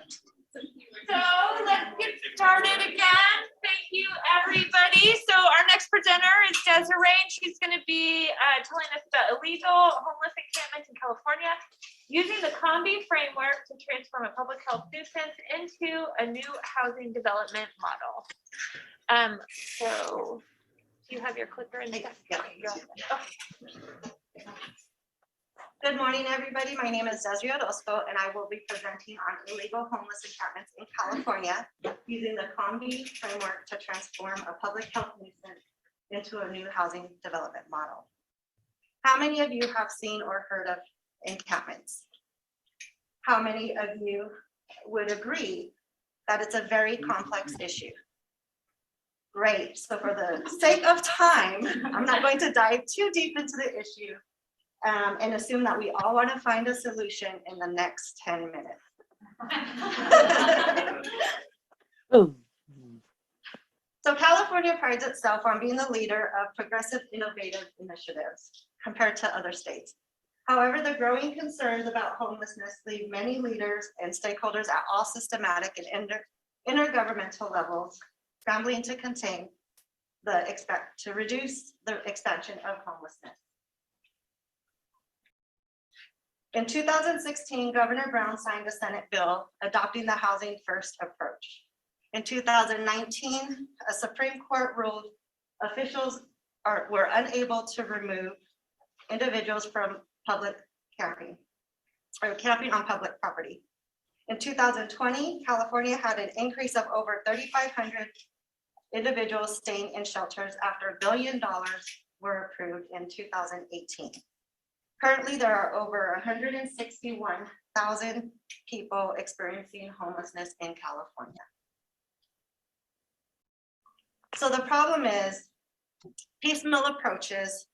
So let's get started again. Thank you, everybody. So our next presenter is Desiree, and she's going to be telling us about illegal homeless encampments in California, using the COMBI framework to transform a public health nuisance into a new housing development model. So do you have your clicker in there? Yeah. Okay. Good morning, everybody. My name is Desiree Orozco, and I will be presenting on illegal homeless encampments in California using the COMBI framework to transform a public health nuisance into a new housing development model. How many of you have seen or heard of encampments? How many of you would agree that it's a very complex issue? Great. So for the sake of time, I'm not going to dive too deep into the issue and assume that we all want to find a solution in the next 10 minutes. So California prides itself on being the leader of progressive, innovative initiatives compared to other states. However, the growing concerns about homelessness leave many leaders and stakeholders at all systematic and intergovernmental levels scrambling to contain to reduce the expansion of homelessness. In 2016, Governor Brown signed a Senate bill adopting the Housing First approach. In 2019, a Supreme Court ruled officials were unable to remove individuals from public camping or camping on public property. In 2020, California had an increase of over 3,500 individuals staying in shelters after $1 billion were approved in 2018. Currently, there are over 161,000 people experiencing homelessness in California. So the problem is, piecemeal approaches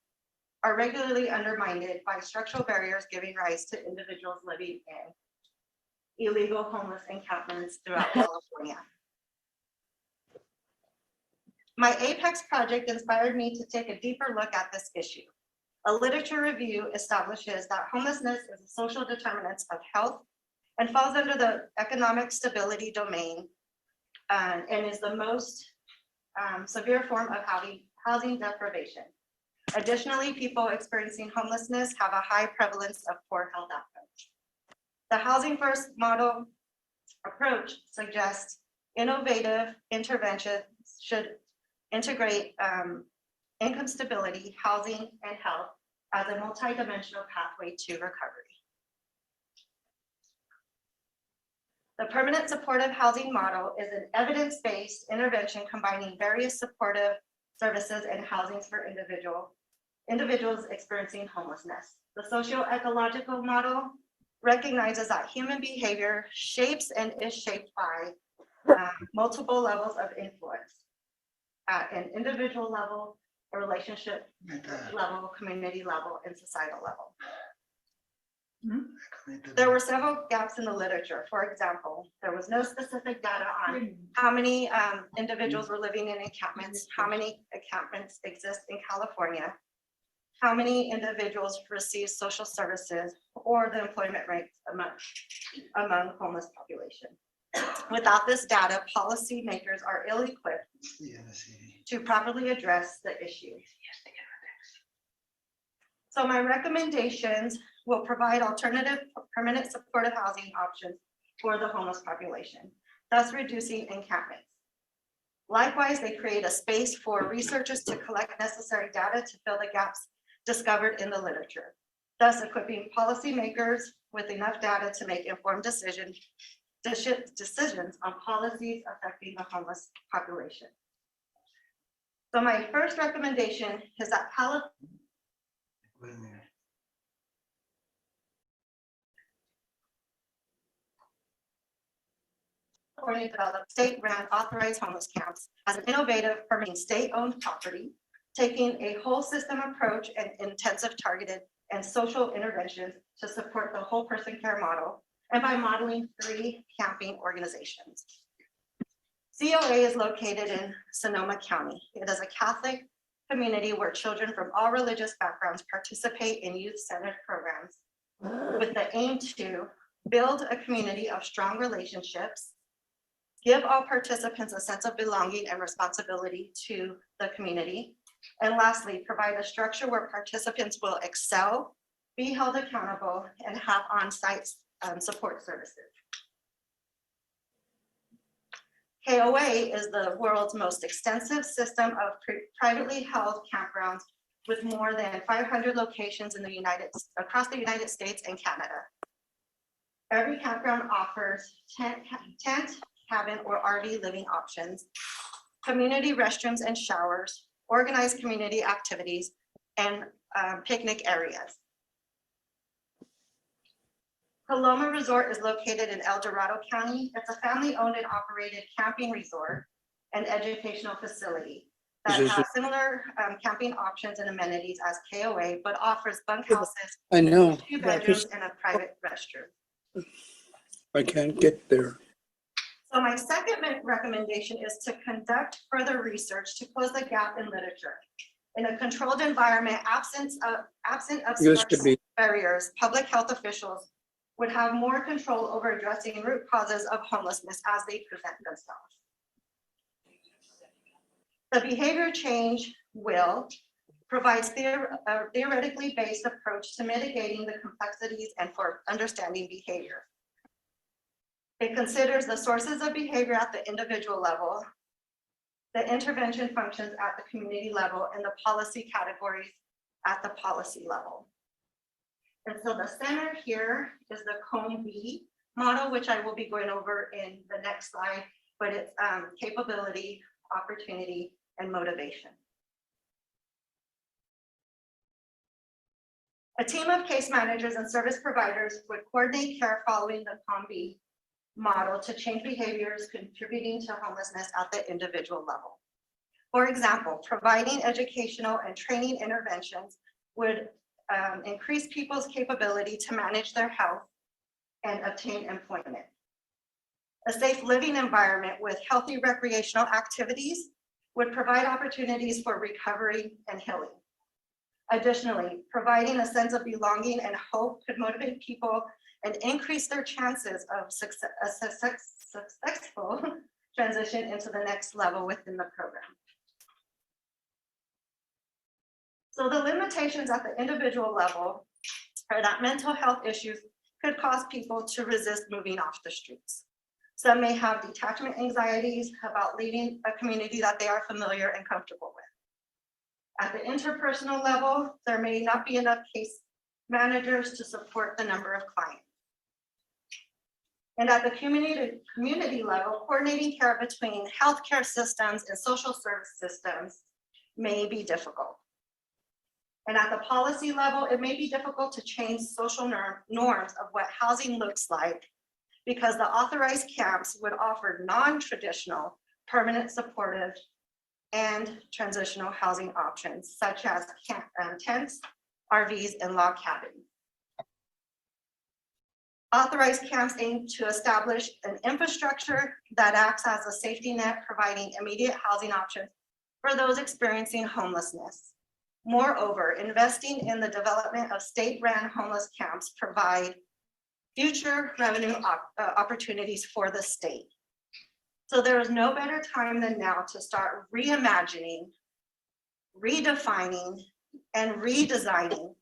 are regularly undermined by structural barriers giving rise to individuals living in illegal homeless encampments throughout California. My Apex project inspired me to take a deeper look at this issue. A literature review establishes that homelessness is a social determinant of health and falls under the economic stability domain and is the most severe form of housing deprivation. Additionally, people experiencing homelessness have a high prevalence of poor health outcomes. The Housing First model approach suggests innovative interventions should integrate income stability, housing, and health as a multidimensional pathway to recovery. The permanent supportive housing model is an evidence-based intervention combining various supportive services and housings for individuals experiencing homelessness. The socio-ecological model recognizes that human behavior shapes and is shaped by multiple levels of influence at an individual level, a relationship level, community level, and societal level. There were several gaps in the literature. For example, there was no specific data on how many individuals were living in encampments, how many encampments exist in California, how many individuals receive social services, or the employment rates among homeless population. Without this data, policymakers are ill-equipped to properly address the issue. So my recommendations will provide alternative permanent supportive housing options for the homeless population, thus reducing encampments. Likewise, they create a space for researchers to collect necessary data to fill the gaps discovered in the literature, thus equipping policymakers with enough data to make informed decisions on policies affecting the homeless population. So my first recommendation is that California developed state-run authorized homeless camps as an innovative permitting state-owned property, taking a whole system approach and intensive targeted and social interventions to support the whole person care model, and by modeling 3 camping organizations. COA is located in Sonoma County. It is a Catholic community where children from all religious backgrounds participate in youth-centered programs with the aim to build a community of strong relationships, give all participants a sense of belonging and responsibility to the community, and lastly, provide a structure where participants will excel, be held accountable, and have on-site support services. KOA is the world's most extensive system of privately held campgrounds with more than 500 locations in across the United States and Canada. Every campground offers tent, cabin, or RV living options, community restrooms and showers, organized community activities, and picnic areas. Paloma Resort is located in El Dorado County. It's a family-owned and operated camping resort and educational facility that has similar camping options and amenities as KOA, but offers bunkhouses, I know. 2 bedrooms, and a private restroom. I can't get there. So my second recommendation is to conduct further research to close the gap in literature. In a controlled environment, absent of Used to be. barriers, public health officials would have more control over addressing root causes of homelessness as they present themselves. The behavior change will provides a theoretically based approach to mitigating the complexities and for understanding behavior. It considers the sources of behavior at the individual level, the intervention functions at the community level, and the policy categories at the policy level. And so the center here is the Cone B model, which I will be going over in the next slide, but it's capability, opportunity, and motivation. A team of case managers and service providers would coordinate care following the Cone B model to change behaviors contributing to homelessness at the individual level. For example, providing educational and training interventions would increase people's capability to manage their health and obtain employment. A safe living environment with healthy recreational activities would provide opportunities for recovery and healing. Additionally, providing a sense of belonging and hope could motivate people and increase their chances of successful transition into the next level within the program. So the limitations at the individual level are that mental health issues could cause people to resist moving off the streets. Some may have detachment anxieties about leaving a community that they are familiar and comfortable with. At the interpersonal level, there may not be enough case managers to support the number of clients. And at the community level, coordinating care between healthcare systems and social service systems may be difficult. And at the policy level, it may be difficult to change social norms of what housing looks like because the authorized camps would offer non-traditional, permanent, supportive, and transitional housing options, such as tents, RVs, and log cabins. Authorized camps aim to establish an infrastructure that acts as a safety net, providing immediate housing options for those experiencing homelessness. Moreover, investing in the development of state-run homeless camps provide future revenue opportunities for the state. So there is no better time than now to start reimagining, redefining, and redesigning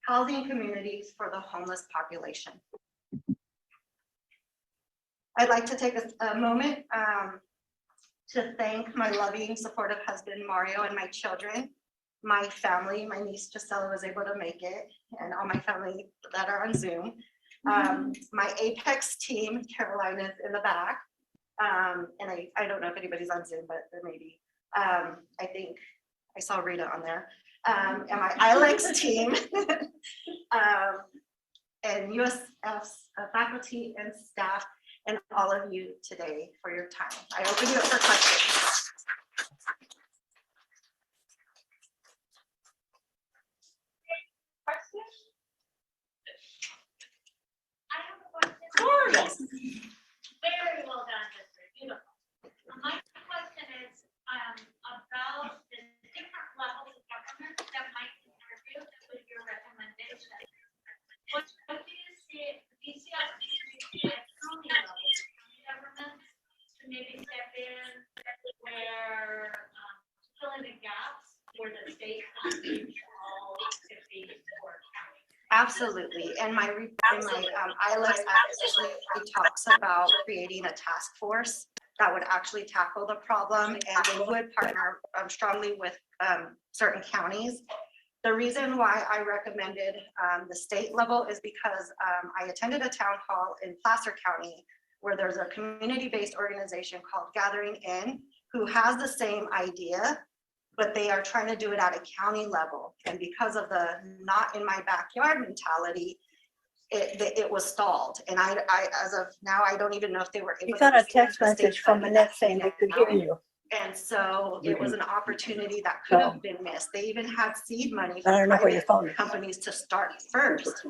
housing communities for the homeless population. I'd like to take a moment to thank my loving, supportive husband, Mario, and my children, my family. My niece Gisela was able to make it, and all my family that are on Zoom. My Apex team, Carolina's in the back. And I don't know if anybody's on Zoom, but there may be. I think I saw Rita on there. And my ILEX team, and USF faculty and staff, and all of you today for your time. I open you up for questions. I have a question. Yes. Very well done, Desiree. Beautiful. My question is about the different levels of government that might contribute with your recommendation. What do you see? Do you see opportunities Absolutely. And my ILS actually talks about creating a task force that would actually tackle the problem, and they would partner strongly with certain counties. The reason why I recommended the state level is because I attended a town hall in Placer County where there's a community-based organization called Gathering In, who has the same idea, but they are trying to do it at a county level. And because of the not in my backyard mentality, it was stalled. And I, as of now, I don't even know if they were able You got to a text receive the state message from funding Annette that's saying they could now. hear you. And so it was an opportunity that could have been missed. They even had seed money I don't from know where your private phone is. companies to start first,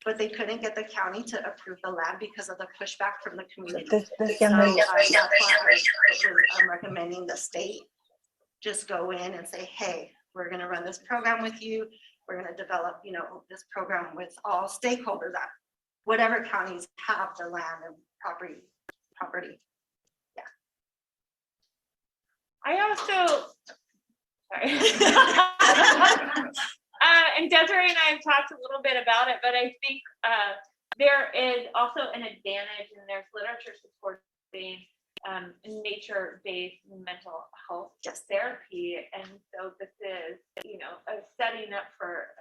but they couldn't get the county to approve the land because of the pushback from the community. This So young lady, that's why I'm recommending the state just go in and say, hey, we're gonna run this program with you. We're gonna develop, this program with all stakeholders at whatever counties have the land and property. I also, sorry. And Desiree and I have talked a little bit about it, but I think there is also an advantage, and there's literature supporting nature-based mental health therapy. And so this is, setting up for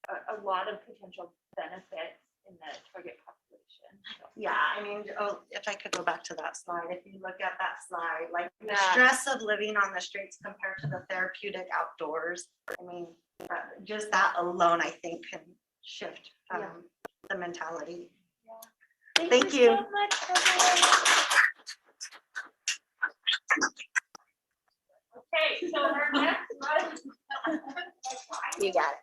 a lot of potential benefits in the target population. So. Yeah, I mean, if I could go back to that slide, if you look at that slide, like the Yeah. stress of living on the streets compared to the therapeutic outdoors, I mean, just that alone, I think, can shift the mentality. Yeah. Thank you. So much, Desiree. Okay, so our next one. You got